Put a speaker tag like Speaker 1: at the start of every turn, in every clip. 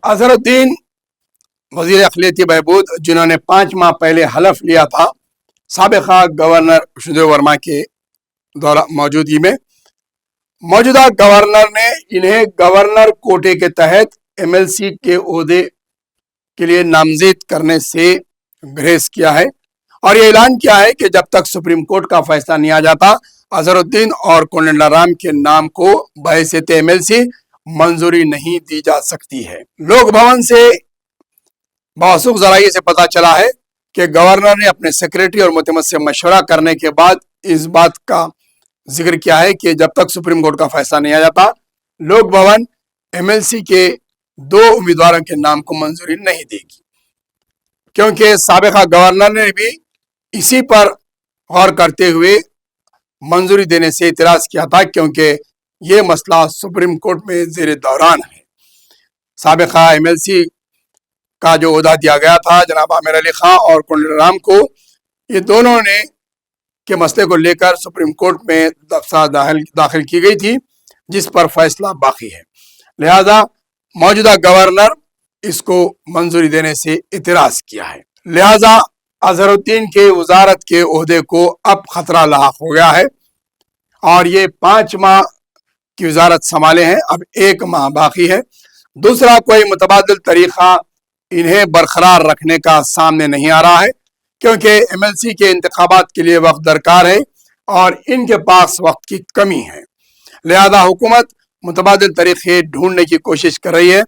Speaker 1: अजहरुद्दीन वजीर अखिलती बहबूद, जिन्होंने 5 माह पहले हलफ लिया था साबिका गवर्नर विष्णुदेव वर्मा के दौरा मौजूदगी में, मौजूदा गवर्नर ने इन्हें गवर्नर कोटे के तहत एमएलसी के ओहदे के लिए नामजद करने से गुरेज किया है और ये ऐलान किया है कि जब तक सुप्रीम कोर्ट का फैसला नहीं आ जाता, अजहरुद्दीन और कोदंडराम के नाम को बहैसियत एमएलसी मंजूरी नहीं दी जा सकती है। लोक भवन से मौसूक जराये से पता चला है कि गवर्नर ने अपने सेक्रेटरी और मुतमस से मशवरा करने के बाद इस बात का जिक्र किया है कि जब तक सुप्रीम कोर्ट का फैसला नहीं आ जाता, लोक भवन एमएलसी के 2 उम्मीदवारों के नाम को मंजूरी नहीं देगी, क्योंकि साबिका गवर्नर ने भी इसी पर गौर करते हुए मंजूरी देने से इतराज किया था, क्योंकि ये मसला सुप्रीम कोर्ट में ज़ेर दौरान है। साबिका एमएलसी का जो ओहदा दिया गया था जनाब आमिर अली खां और कोदंडराम को, ये दोनों ने के मसले को लेकर सुप्रीम कोर्ट में दरख्वास्त दाखिल की गई थी, जिस पर फैसला बाकी है। लिहाजा मौजूदा गवर्नर इसको मंजूरी देने से इतराज किया है। लिहाजा अजहरुद्दीन के वजारत के ओहदे को अब खतरा लाहक हो गया है और ये 5 माह की वजारत संभाले हैं, अब 1 माह बाकी है। दूसरा कोई मुतबादिल तरीका इन्हें बरकरार रखने का सामने नहीं आ रहा है, क्योंकि एमएलसी के इंतखाबात के लिए वक्त दरकार है और इनके पास वक्त की कमी है। लिहाजा हुकूमत मुतबादिल तरीके ढूंढने की कोशिश कर रही है,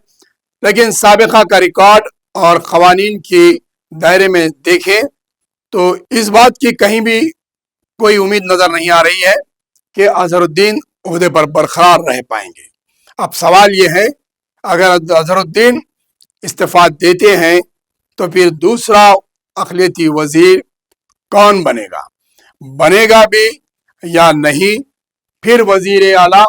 Speaker 1: लेकिन साबिका का रिकॉर्ड और क़वानीन के दायरे में देखें तो इस बात की कहीं भी कोई उम्मीद नज़र नहीं आ रही है कि अजहरुद्दीन ओहदे पर बरकरार रह पाएंगे। अब सवाल ये है, अगर अजहरुद्दीन इस्तीफा देते हैं तो फिर दूसरा अक़लियती वजीर कौन बनेगा, बनेगा भी या नहीं? फिर वजीर आला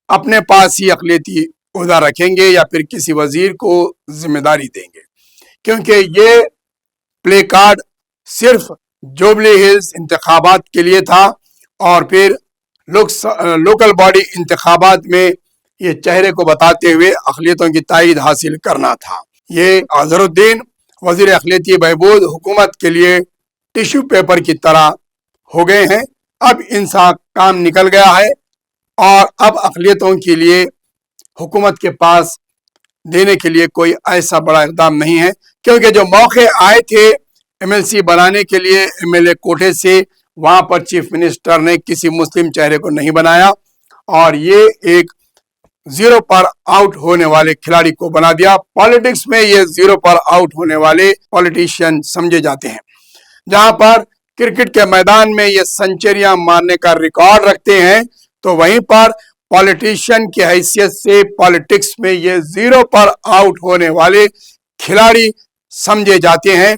Speaker 1: अपने पास ही अक़लियती ओहदा रखेंगे या फिर किसी वजीर को जिम्मेदारी देंगे? क्योंकि ये प्ले कार्ड सिर्फ जुबली हिल्स इंतखाबात के लिए था और फिर लोकल बॉडी इंतखाबात में ये चेहरे को बताते हुए अक़लियतों की तायीद हासिल करना था। ये अजहरुद्दीन वजीर अखिलती बहबूद हुकूमत के लिए टिश्यू पेपर की तरह हो गए हैं। अब इनसा काम निकल गया है और अब अक़लियतों के लिए हुकूमत के पास देने के लिए कोई ऐसा बड़ा इक़दाम नहीं है, क्योंकि जो मौके आए थे एमएलसी बनाने के लिए एमएलए कोटे से, वहाँ पर चीफ मिनिस्टर ने किसी मुस्लिम चेहरे को नहीं बनाया और ये एक 0 पर आउट होने वाले खिलाड़ी को बना दिया। पॉलिटिक्स में ये 0 पर आउट होने वाले पॉलिटिशियन समझे जाते हैं। जहां पर क्रिकेट के मैदान में ये सेंचुरियां मारने का रिकॉर्ड रखते हैं, तो वहीं पर पॉलिटिशियन की हैसियत से पॉलिटिक्स में ये 0 पर आउट होने वाले खिलाड़ी समझे जाते हैं।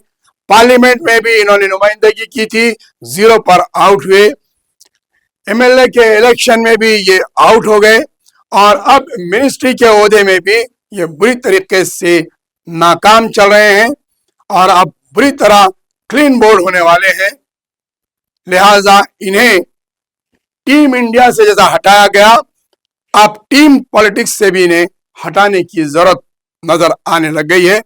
Speaker 1: पार्लियामेंट में भी इन्होंने नुमाइंदगी की थी, 0 पर आउट हुए। एमएलए के इलेक्शन में भी ये आउट हो गए और अब मिनिस्ट्री के ओहदे में भी ये बुरी तरीके से नाकाम चल रहे हैं और अब बुरी तरह क्लीन बोर्ड होने वाले हैं। लिहाजा इन्हें टीम इंडिया से जैसा हटाया गया, अब टीम पॉलिटिक्स से भी इन्हें हटाने की जरूरत नजर आने लग गई है,